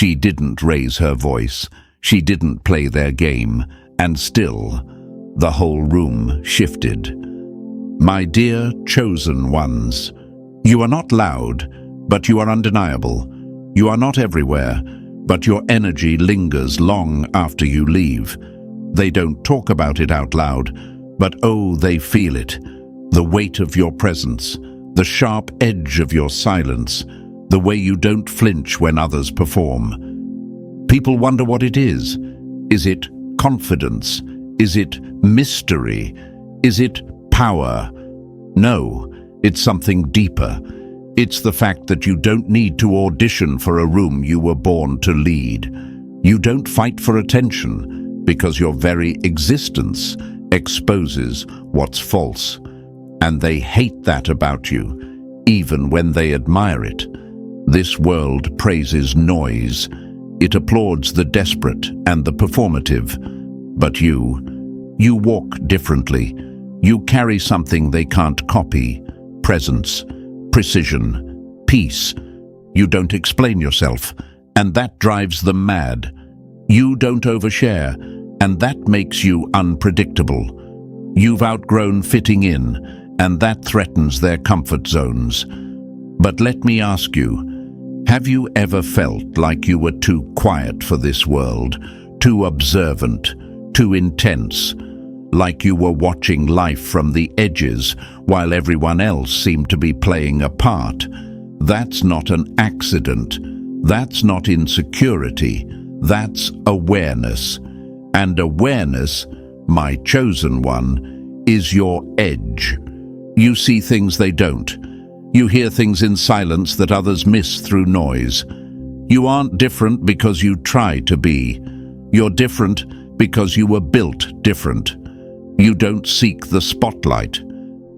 She didn't raise her voice. She didn't play their game. And still, the whole room shifted. My dear chosen ones, you are not loud, but you are undeniable. You are not everywhere, but your energy lingers long after you leave. They don't talk about it out loud, but oh, they feel it. The weight of your presence, the sharp edge of your silence, the way you don't flinch when others perform. People wonder what it is. Is it confidence? Is it mystery? Is it power? No, it's something deeper. It's the fact that you don't need to audition for a room you were born to lead. You don't fight for attention because your very existence exposes what's false. And they hate that about you, even when they admire it. This world praises noise. It applauds the desperate and the performative. But you walk differently. You carry something they can't copy. Presence, precision, peace. You don't explain yourself, and that drives them mad. You don't overshare, and that makes you unpredictable. You've outgrown fitting in, and that threatens their comfort zones. But let me ask you, have you ever felt like you were too quiet for this world, too observant, too intense, like you were watching life from the edges while everyone else seemed to be playing a part? That's not an accident. That's not insecurity. That's awareness. And awareness, my chosen one, is your edge. You see things they don't. You hear things in silence that others miss through noise. You aren't different because you try to be. You're different because you were built different. You don't seek the spotlight.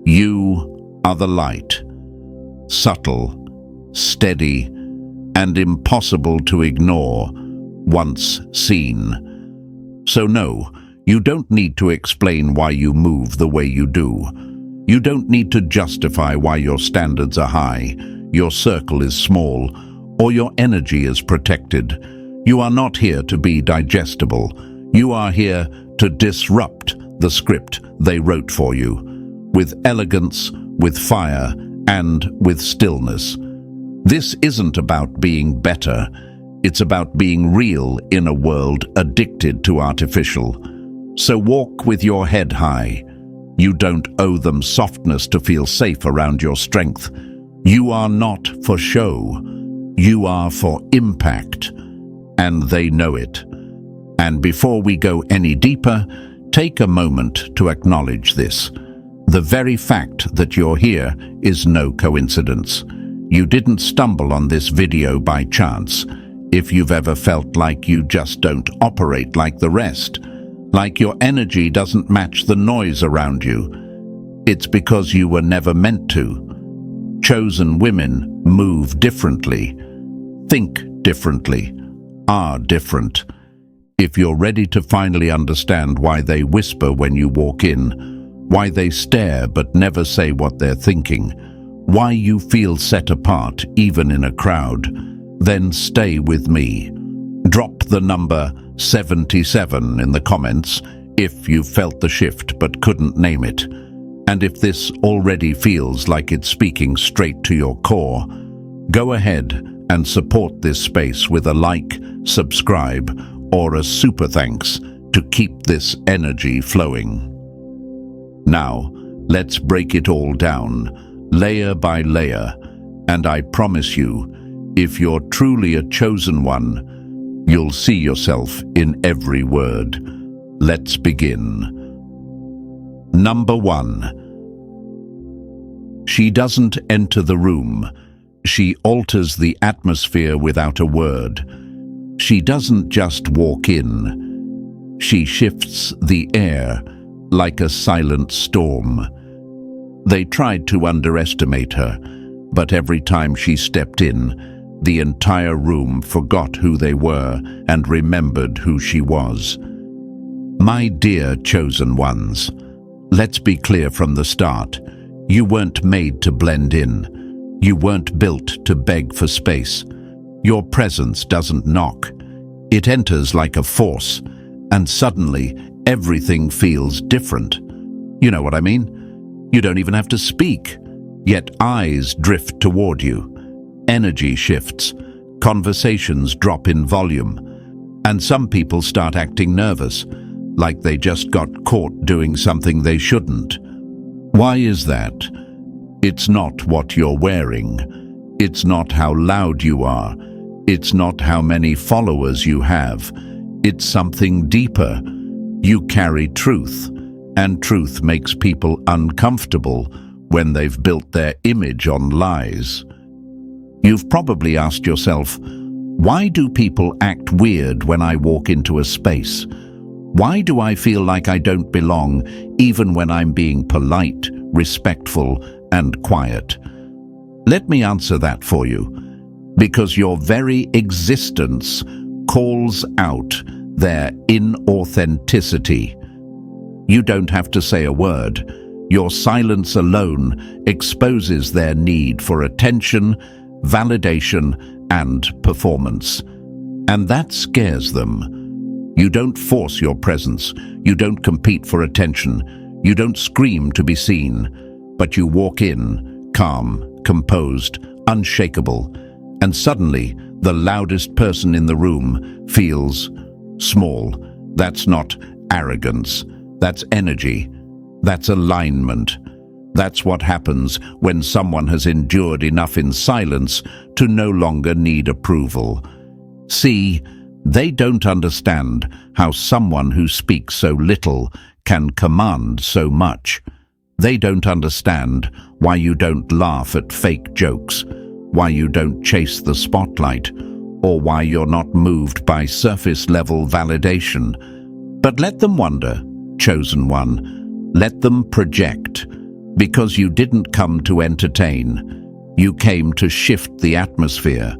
You are the light. Subtle, steady, and impossible to ignore once seen. So no, you don't need to explain why you move the way you do. You don't need to justify why your standards are high, your circle is small, or your energy is protected. You are not here to be digestible. You are here to disrupt the script they wrote for you, with elegance, with fire, and with stillness. This isn't about being better. It's about being real in a world addicted to artificial. So walk with your head high. You don't owe them softness to feel safe around your strength. You are not for show. You are for impact. And they know it. And before we go any deeper, take a moment to acknowledge this. The very fact that you're here is no coincidence. You didn't stumble on this video by chance. If you've ever felt like you just don't operate like the rest, like your energy doesn't match the noise around you, it's because you were never meant to. Chosen women move differently, think differently, are different. If you're ready to finally understand why they whisper when you walk in, why they stare but never say what they're thinking, why you feel set apart even in a crowd, then stay with me. Drop the number 77 in the comments if you felt the shift but couldn't name it. And if this already feels like it's speaking straight to your core, go ahead and support this space with a like, subscribe, or a super thanks to keep this energy flowing. Now, let's break it all down, layer by layer, and I promise you, if you're truly a chosen one, you'll see yourself in every word. Let's begin. Number 1. She doesn't enter the room. She alters the atmosphere without a word. She doesn't just walk in. She shifts the air like a silent storm. They tried to underestimate her, but every time she stepped in, the entire room forgot who they were and remembered who she was. My dear chosen ones, let's be clear from the start. You weren't made to blend in. You weren't built to beg for space. Your presence doesn't knock. It enters like a force, and suddenly everything feels different. You know what I mean? You don't even have to speak, yet eyes drift toward you. Energy shifts, conversations drop in volume, and some people start acting nervous, like they just got caught doing something they shouldn't. Why is that? It's not what you're wearing. It's not how loud you are. It's not how many followers you have. It's something deeper. You carry truth, and truth makes people uncomfortable when they've built their image on lies. You've probably asked yourself, why do people act weird when I walk into a space? Why do I feel like I don't belong even when I'm being polite, respectful, and quiet? Let me answer that for you. Because your very existence calls out their inauthenticity. You don't have to say a word. Your silence alone exposes their need for attention, validation, and performance. And that scares them. You don't force your presence. You don't compete for attention. You don't scream to be seen. But you walk in, calm, composed, unshakable, and suddenly the loudest person in the room feels small. That's not arrogance. That's energy. That's alignment. That's what happens when someone has endured enough in silence to no longer need approval. See, they don't understand how someone who speaks so little can command so much. They don't understand why you don't laugh at fake jokes, why you don't chase the spotlight, or why you're not moved by surface-level validation. But let them wonder, chosen one. Let them project. Because you didn't come to entertain. You came to shift the atmosphere.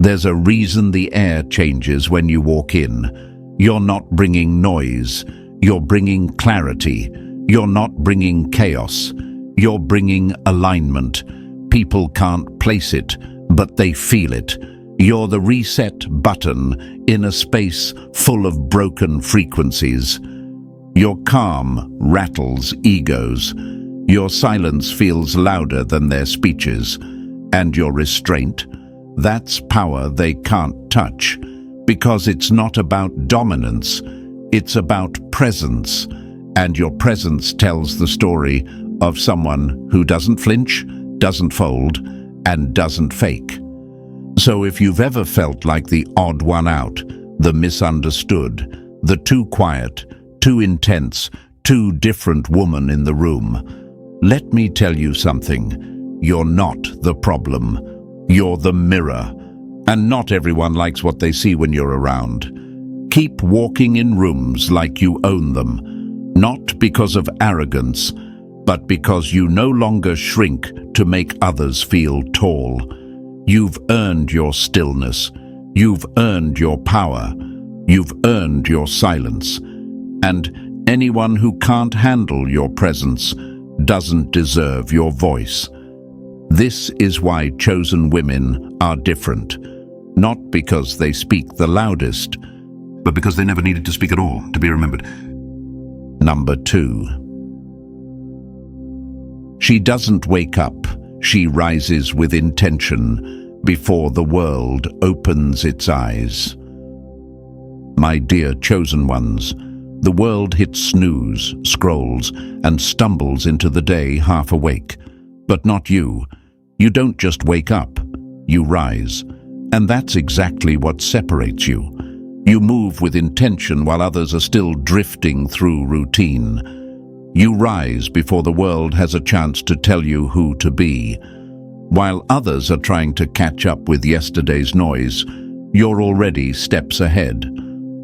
There's a reason the air changes when you walk in. You're not bringing noise. You're bringing clarity. You're not bringing chaos. You're bringing alignment. People can't place it, but they feel it. You're the reset button in a space full of broken frequencies. Your calm rattles egos. Your silence feels louder than their speeches. And your restraint, that's power they can't touch. Because it's not about dominance, it's about presence. And your presence tells the story of someone who doesn't flinch, doesn't fold, and doesn't fake. So if you've ever felt like the odd one out, the misunderstood, the too quiet, too intense, too different woman in the room, let me tell you something. You're not the problem. You're the mirror. And not everyone likes what they see when you're around. Keep walking in rooms like you own them, not because of arrogance, but because you no longer shrink to make others feel tall. You've earned your stillness. You've earned your power. You've earned your silence. And anyone who can't handle your presence doesn't deserve your voice. This is why chosen women are different. Not because they speak the loudest, but because they never needed to speak at all to be remembered. Number 2. She doesn't wake up, she rises with intention before the world opens its eyes. My dear chosen ones, the world hits snooze, scrolls, and stumbles into the day half awake. But not you. You don't just wake up, you rise. And that's exactly what separates you. You move with intention while others are still drifting through routine. You rise before the world has a chance to tell you who to be. While others are trying to catch up with yesterday's noise, you're already steps ahead.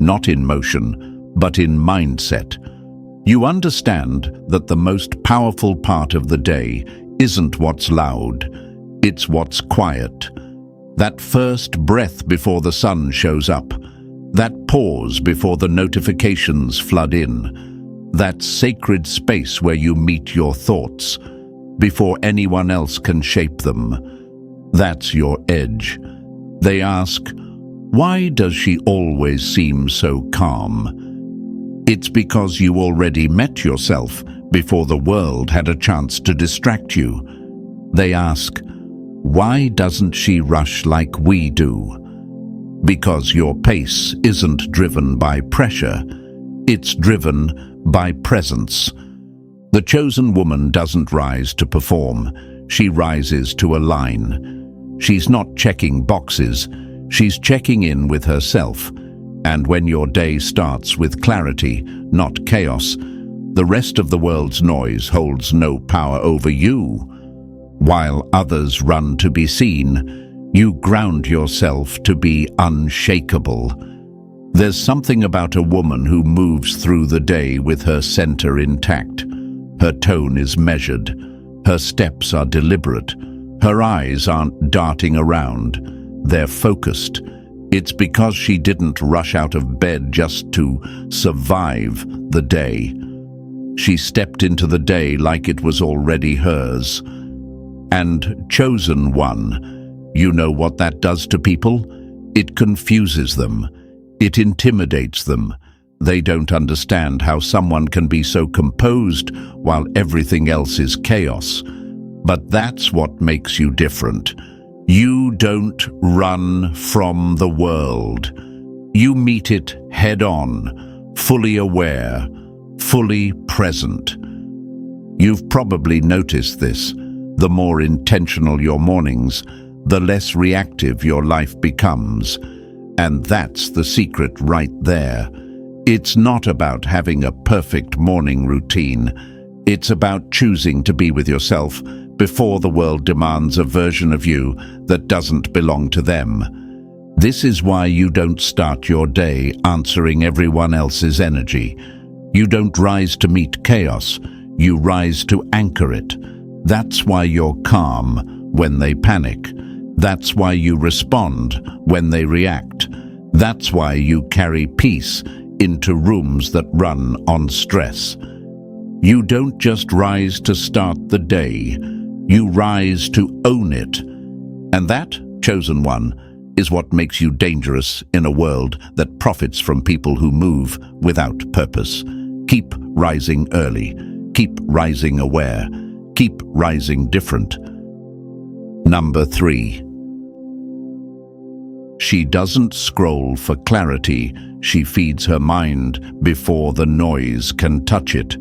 Not in motion, but in mindset. You understand that the most powerful part of the day isn't what's loud, it's what's quiet. That first breath before the sun shows up. That pause before the notifications flood in. That sacred space where you meet your thoughts before anyone else can shape them. That's your edge. They ask, why does she always seem so calm? It's because you already met yourself before the world had a chance to distract you. They ask, why doesn't she rush like we do? Because your pace isn't driven by pressure, it's driven by presence. The chosen woman doesn't rise to perform, she rises to align. She's not checking boxes, she's checking in with herself. And when your day starts with clarity, not chaos, the rest of the world's noise holds no power over you. While others run to be seen, you ground yourself to be unshakable. There's something about a woman who moves through the day with her center intact. Her tone is measured, her steps are deliberate, her eyes aren't darting around, they're focused. It's because she didn't rush out of bed just to survive the day. She stepped into the day like it was already hers. And chosen one, you know what that does to people? It confuses them. It intimidates them. They don't understand how someone can be so composed while everything else is chaos. But that's what makes you different. You don't run from the world. You meet it head-on, fully aware, fully present. You've probably noticed this. The more intentional your mornings, the less reactive your life becomes. And that's the secret right there. It's not about having a perfect morning routine. It's about choosing to be with yourself before the world demands a version of you that doesn't belong to them. This is why you don't start your day answering everyone else's energy. You don't rise to meet chaos, you rise to anchor it. That's why you're calm when they panic. That's why you respond when they react. That's why you carry peace into rooms that run on stress. You don't just rise to start the day, you rise to own it. And that, chosen one, is what makes you dangerous in a world that profits from people who move without purpose. Keep rising early, keep rising aware, keep rising different. Number 3. She doesn't scroll for clarity, she feeds her mind before the noise can touch it.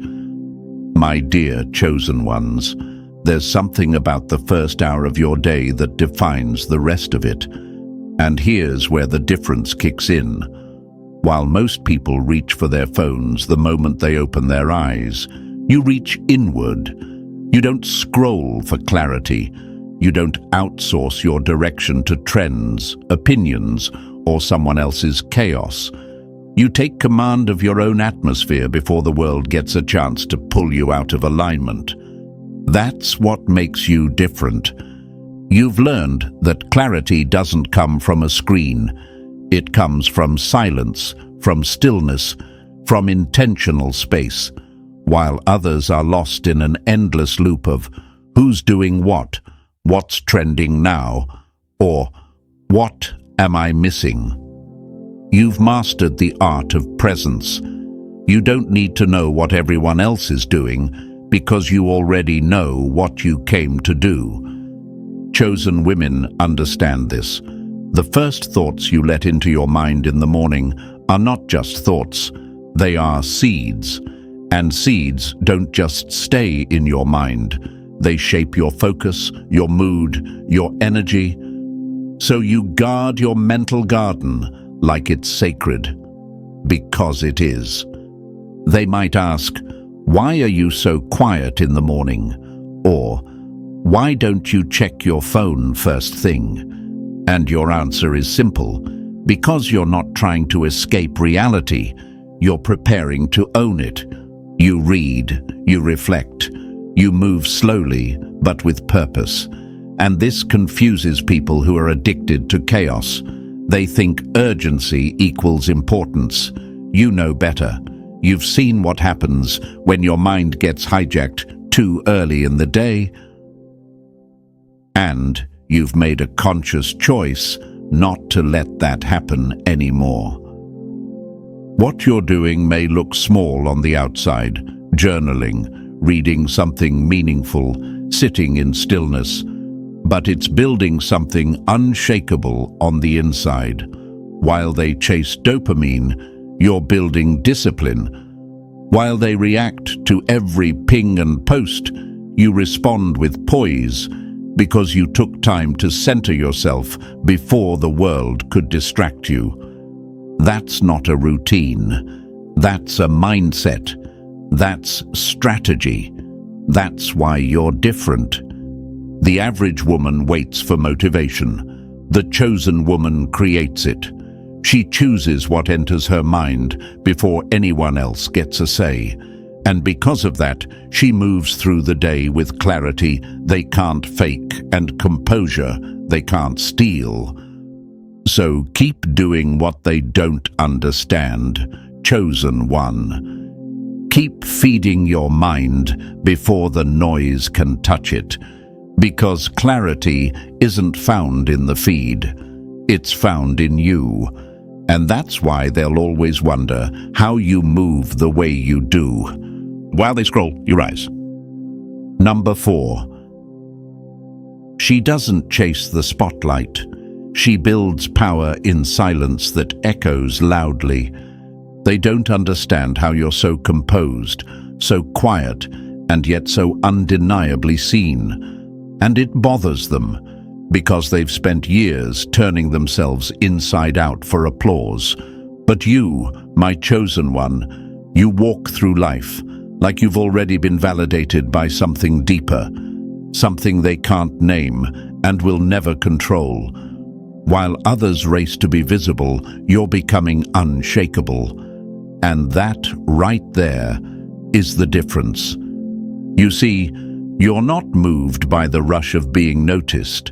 My dear chosen ones, there's something about the first hour of your day that defines the rest of it. And here's where the difference kicks in. While most people reach for their phones the moment they open their eyes, you reach inward. You don't scroll for clarity. You don't outsource your direction to trends, opinions, or someone else's chaos. You take command of your own atmosphere before the world gets a chance to pull you out of alignment. That's what makes you different. You've learned that clarity doesn't come from a screen. It comes from silence, from stillness, from intentional space, while others are lost in an endless loop of who's doing what, what's trending now, or what am I missing? You've mastered the art of presence. You don't need to know what everyone else is doing because you already know what you came to do. Chosen women understand this. The first thoughts you let into your mind in the morning are not just thoughts, they are seeds. And seeds don't just stay in your mind. They shape your focus, your mood, your energy. So you guard your mental garden like it's sacred, because it is. They might ask, why are you so quiet in the morning? Or, why don't you check your phone first thing? And your answer is simple, because you're not trying to escape reality, you're preparing to own it. You read, you reflect, you move slowly, but with purpose. And this confuses people who are addicted to chaos. They think urgency equals importance. You know better. You've seen what happens when your mind gets hijacked too early in the day. And you've made a conscious choice not to let that happen anymore. What you're doing may look small on the outside, journaling, reading something meaningful, sitting in stillness, but it's building something unshakable on the inside. While they chase dopamine, you're building discipline. While they react to every ping and post, you respond with poise because you took time to center yourself before the world could distract you. That's not a routine. That's a mindset. That's strategy. That's why you're different. The average woman waits for motivation. The chosen woman creates it. She chooses what enters her mind before anyone else gets a say. And because of that, she moves through the day with clarity they can't fake and composure they can't steal. So keep doing what they don't understand, chosen one. Keep feeding your mind before the noise can touch it, because clarity isn't found in the feed, it's found in you. And that's why they'll always wonder how you move the way you do. While they scroll, you rise. Number 4. She doesn't chase the spotlight. She builds power in silence that echoes loudly. They don't understand how you're so composed, so quiet, and yet so undeniably seen. And it bothers them, because they've spent years turning themselves inside out for applause. But you, my chosen one, you walk through life like you've already been validated by something deeper, something they can't name and will never control. While others race to be visible, you're becoming unshakable. And that right there is the difference. You see, you're not moved by the rush of being noticed.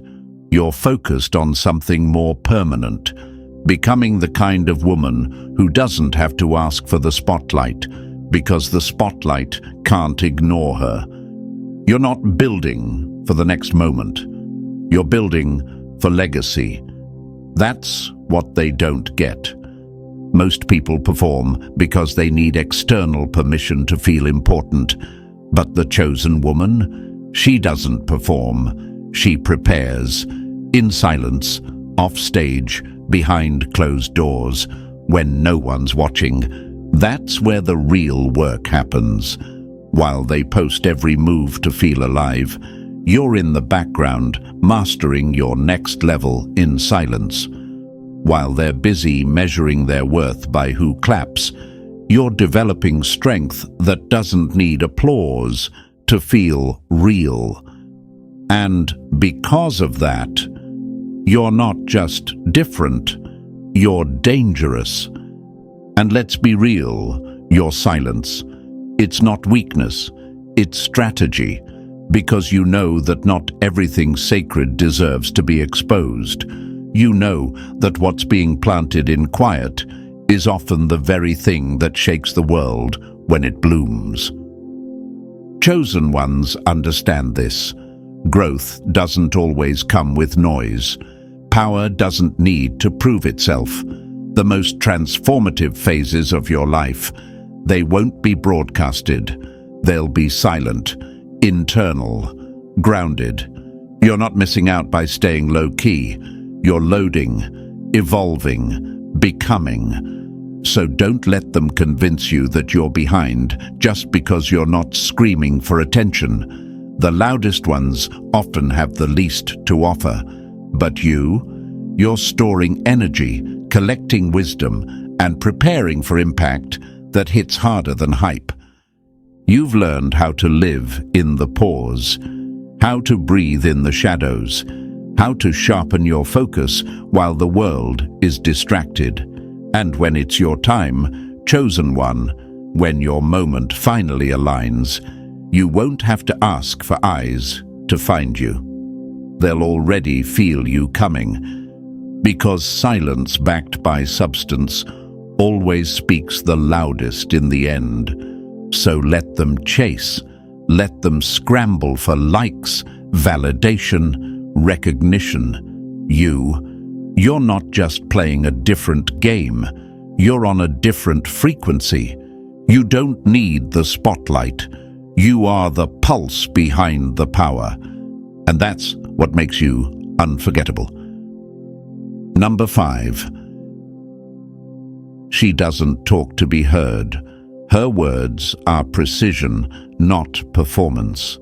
You're focused on something more permanent, becoming the kind of woman who doesn't have to ask for the spotlight, because the spotlight can't ignore her. You're not building for the next moment. You're building for legacy. That's what they don't get. Most people perform because they need external permission to feel important. But the chosen woman, she doesn't perform. She prepares, in silence, off stage, behind closed doors, when no one's watching. That's where the real work happens. While they post every move to feel alive, you're in the background, mastering your next level in silence. While they're busy measuring their worth by who claps, you're developing strength that doesn't need applause to feel real. And because of that, you're not just different, you're dangerous. And let's be real, your silence, it's not weakness, it's strategy, because you know that not everything sacred deserves to be exposed. You know that what's being planted in quiet is often the very thing that shakes the world when it blooms. Chosen ones understand this. Growth doesn't always come with noise. Power doesn't need to prove itself. The most transformative phases of your life, they won't be broadcasted. They'll be silent, internal, grounded. You're not missing out by staying low-key. You're loading, evolving, becoming. So don't let them convince you that you're behind just because you're not screaming for attention. The loudest ones often have the least to offer. But you're storing energy, collecting wisdom, and preparing for impact that hits harder than hype. You've learned how to live in the pause, how to breathe in the shadows, how to sharpen your focus while the world is distracted. And when it's your time, chosen one, when your moment finally aligns, you won't have to ask for eyes to find you. They'll already feel you coming, because silence backed by substance always speaks the loudest in the end. So let them chase, let them scramble for likes, validation, recognition. You're not just playing a different game, you're on a different frequency. You don't need the spotlight. You are the pulse behind the power. And that's what makes you unforgettable. Number 5. She doesn't talk to be heard. Her words are precision, not performance.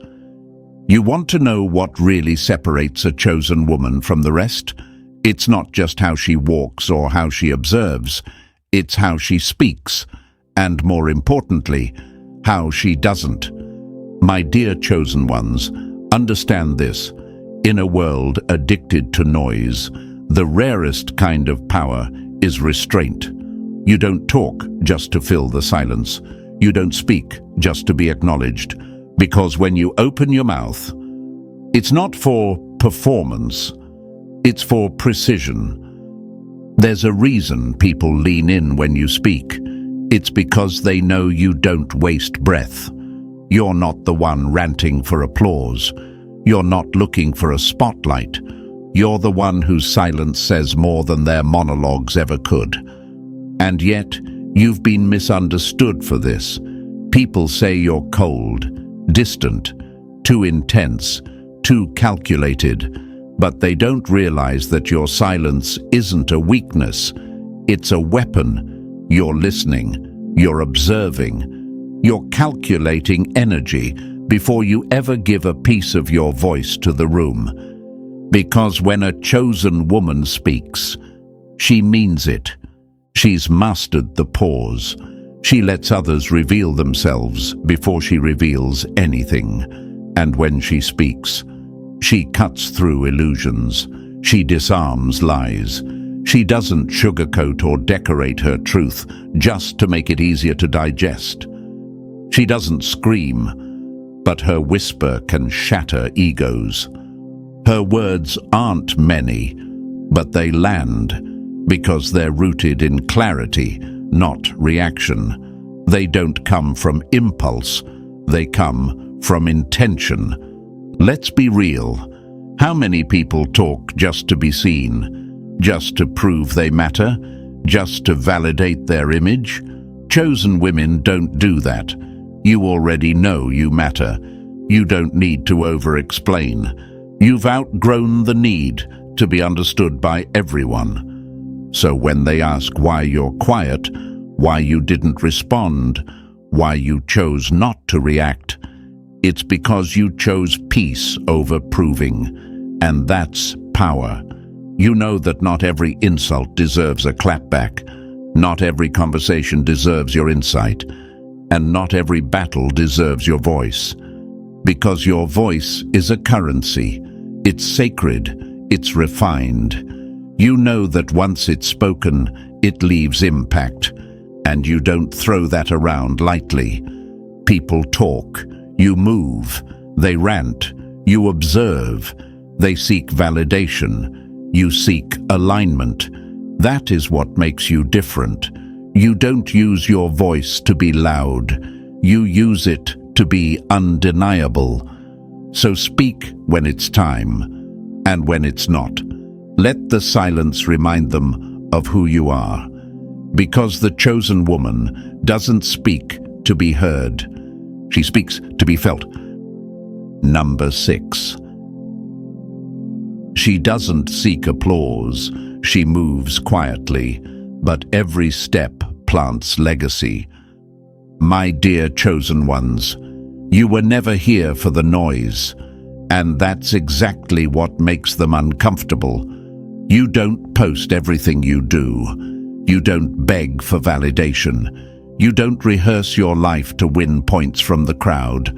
You want to know what really separates a chosen woman from the rest? It's not just how she walks or how she observes. It's how she speaks, and more importantly, how she doesn't. My dear chosen ones, understand this. In a world addicted to noise, the rarest kind of power is restraint. You don't talk just to fill the silence. You don't speak just to be acknowledged. Because when you open your mouth, it's not for performance, it's for precision. There's a reason people lean in when you speak. It's because they know you don't waste breath. You're not the one ranting for applause. You're not looking for a spotlight. You're the one whose silence says more than their monologues ever could. And yet, you've been misunderstood for this. People say you're cold, distant, too intense, too calculated, but they don't realize that your silence isn't a weakness. It's a weapon. You're listening, you're observing, you're calculating energy before you ever give a piece of your voice to the room. Because when a chosen woman speaks, she means it. She's mastered the pause. She lets others reveal themselves before she reveals anything. And when she speaks, she cuts through illusions. She disarms lies. She doesn't sugarcoat or decorate her truth just to make it easier to digest. She doesn't scream, but her whisper can shatter egos. Her words aren't many, but they land because they're rooted in clarity, not reaction. They don't come from impulse, they come from intention. Let's be real. How many people talk just to be seen, just to prove they matter, just to validate their image? Chosen women don't do that. You already know you matter. You don't need to over-explain. You've outgrown the need to be understood by everyone. So when they ask why you're quiet, why you didn't respond, why you chose not to react, it's because you chose peace over proving, and that's power. You know that not every insult deserves a clapback, not every conversation deserves your insight, and not every battle deserves your voice. Because your voice is a currency. It's sacred, it's refined. You know that once it's spoken, it leaves impact, and you don't throw that around lightly. People talk, you move, they rant, you observe, they seek validation, you seek alignment. That is what makes you different. You don't use your voice to be loud, you use it to be undeniable. So speak when it's time, and when it's not. Let the silence remind them of who you are. Because the chosen woman doesn't speak to be heard. She speaks to be felt. Number 6. She doesn't seek applause. She moves quietly, but every step plants legacy. My dear chosen ones, you were never here for the noise, and that's exactly what makes them uncomfortable. You don't post everything you do. You don't beg for validation. You don't rehearse your life to win points from the crowd.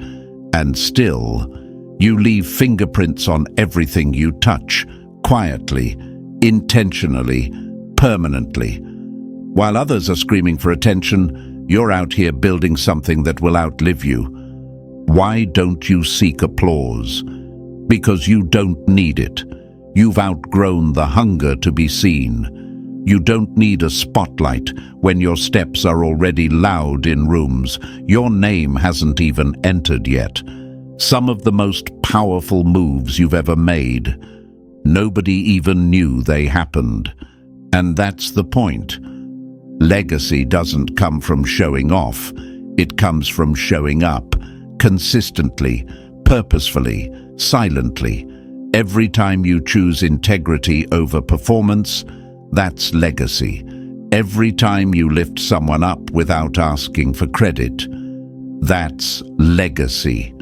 And still, you leave fingerprints on everything you touch, quietly, intentionally, permanently. While others are screaming for attention, you're out here building something that will outlive you. Why don't you seek applause? Because you don't need it. You've outgrown the hunger to be seen. You don't need a spotlight when your steps are already loud in rooms. Your name hasn't even entered yet. Some of the most powerful moves you've ever made Nobody even knew they happened. And that's the point. Legacy doesn't come from showing off. It comes from showing up, consistently, purposefully, silently. Every time you choose integrity over performance, that's legacy. Every time you lift someone up without asking for credit, that's legacy.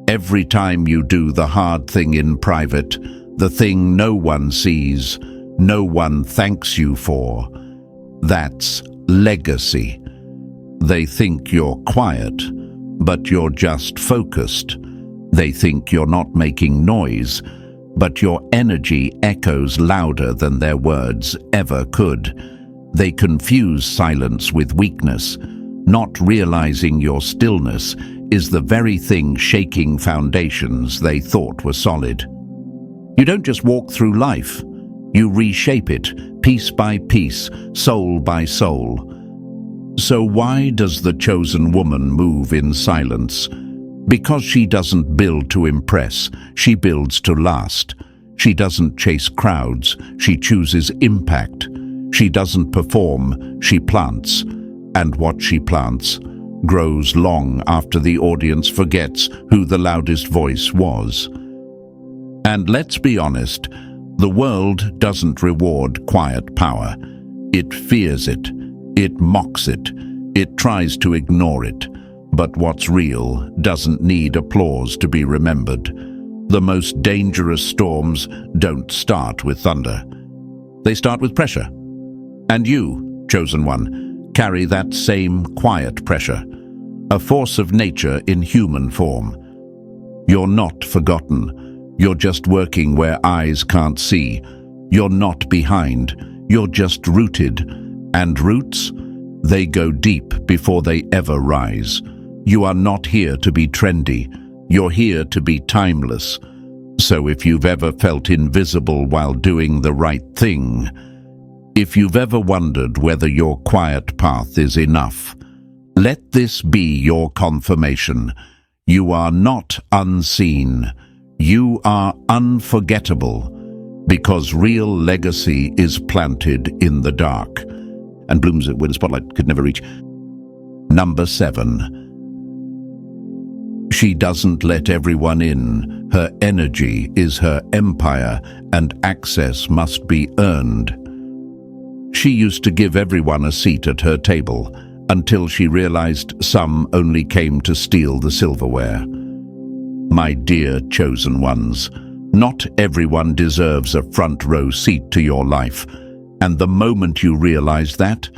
Every time you do the hard thing in private, the thing no one sees, no one thanks you for, that's legacy. They think you're quiet, but you're just focused. They think you're not making noise, but your energy echoes louder than their words ever could. They confuse silence with weakness, not realizing your stillness is the very thing shaking foundations they thought were solid. You don't just walk through life, you reshape it, piece by piece, soul by soul. So why does the chosen woman move in silence? Because she doesn't build to impress, she builds to last. She doesn't chase crowds, she chooses impact. She doesn't perform, she plants. And what she plants grows long after the audience forgets who the loudest voice was. And let's be honest, the world doesn't reward quiet power. It fears it. It mocks it. It tries to ignore it. But what's real doesn't need applause to be remembered. The most dangerous storms don't start with thunder. They start with pressure. And you, chosen one, carry that same quiet pressure, a force of nature in human form. You're not forgotten. You're just working where eyes can't see. You're not behind. You're just rooted. And roots, they go deep before they ever rise. You are not here to be trendy. You're here to be timeless. So if you've ever felt invisible while doing the right thing, if you've ever wondered whether your quiet path is enough, let this be your confirmation. You are not unseen. You are unforgettable, because real legacy is planted in the dark and blooms where the spotlight could never reach. Number 7. She doesn't let everyone in. Her energy is her empire, and access must be earned. She used to give everyone a seat at her table, until she realized some only came to steal the silverware. My dear chosen ones, not everyone deserves a front row seat to your life, and the moment you realized that,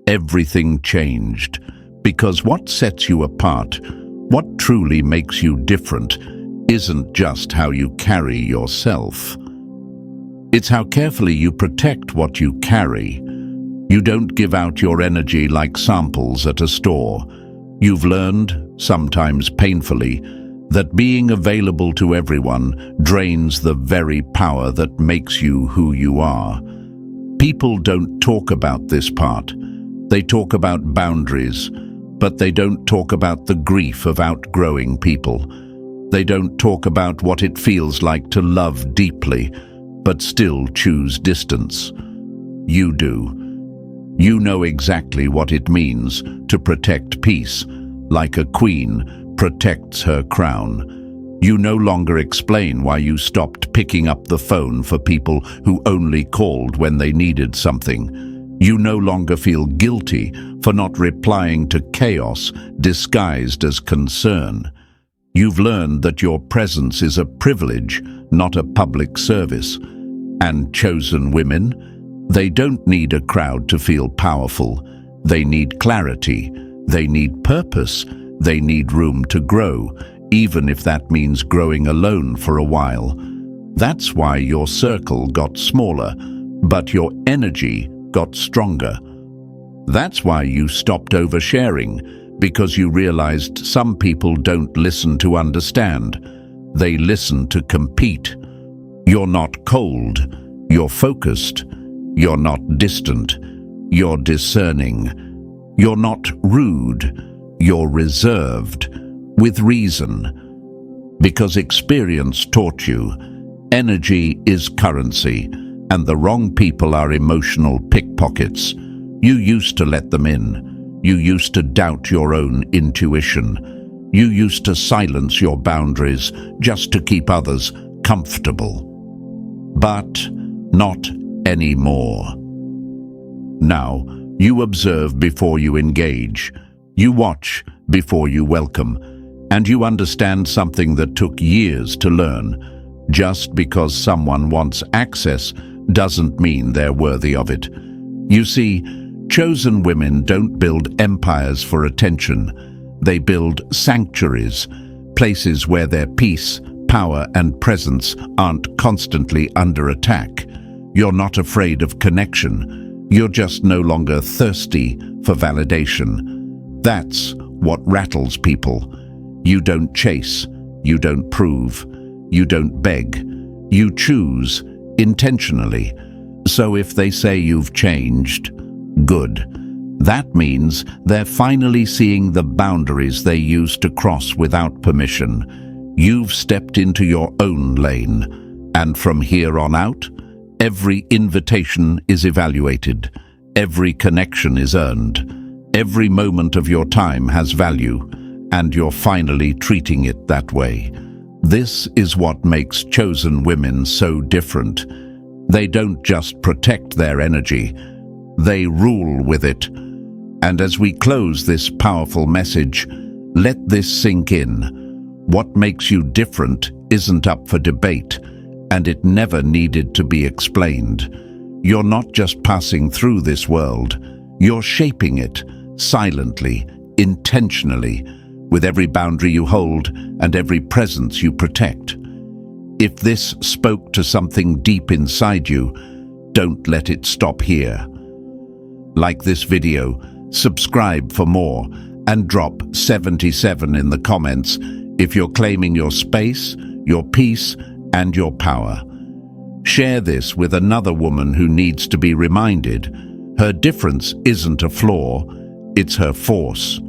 everything changed. Because what sets you apart, what truly makes you different, isn't just how you carry yourself. It's how carefully you protect what you carry. You don't give out your energy like samples at a store. You've learned, sometimes painfully, that being available to everyone drains the very power that makes you who you are. People don't talk about this part. They talk about boundaries, but they don't talk about the grief of outgrowing people. They don't talk about what it feels like to love deeply, but still choose distance. You do. You know exactly what it means to protect peace, like a queen protects her crown. You no longer explain why you stopped picking up the phone for people who only called when they needed something. You no longer feel guilty for not replying to chaos disguised as concern. You've learned that your presence is a privilege, not a public service. And chosen women, they don't need a crowd to feel powerful. They need clarity. They need purpose. They need room to grow, even if that means growing alone for a while. That's why your circle got smaller, but your energy got stronger. That's why you stopped oversharing, because you realized some people don't listen to understand. They listen to compete. You're not cold. You're focused. You're not distant. You're discerning. You're not rude. You're reserved, with reason. Because experience taught you, Energy is currency, and the wrong people are emotional pickpockets. You used to let them in. You used to doubt your own intuition. You used to silence your boundaries just to keep others comfortable. But not anymore. Now, you observe before you engage. You watch before you welcome. And you understand something that took years to learn. Just because someone wants access doesn't mean they're worthy of it. You see, chosen women don't build empires for attention. They build sanctuaries, places where their peace, power, and presence aren't constantly under attack. You're not afraid of connection. You're just no longer thirsty for validation. That's what rattles people. You don't chase. You don't prove. You don't beg. You choose intentionally. So if they say you've changed, good. That means they're finally seeing the boundaries they used to cross without permission. You've stepped into your own lane. And from here on out, every invitation is evaluated. Every connection is earned. Every moment of your time has value, and you're finally treating it that way. This is what makes chosen women so different. They don't just protect their energy, they rule with it. And as we close this powerful message, let this sink in. What makes you different isn't up for debate, and it never needed to be explained. You're not just passing through this world, you're shaping it, silently, intentionally, with every boundary you hold and every presence you protect. If this spoke to something deep inside you, don't let it stop here. Like this video, subscribe for more, and drop 77 in the comments if you're claiming your space, your peace, and your power. Share this with another woman who needs to be reminded. Her difference isn't a flaw, it's her force.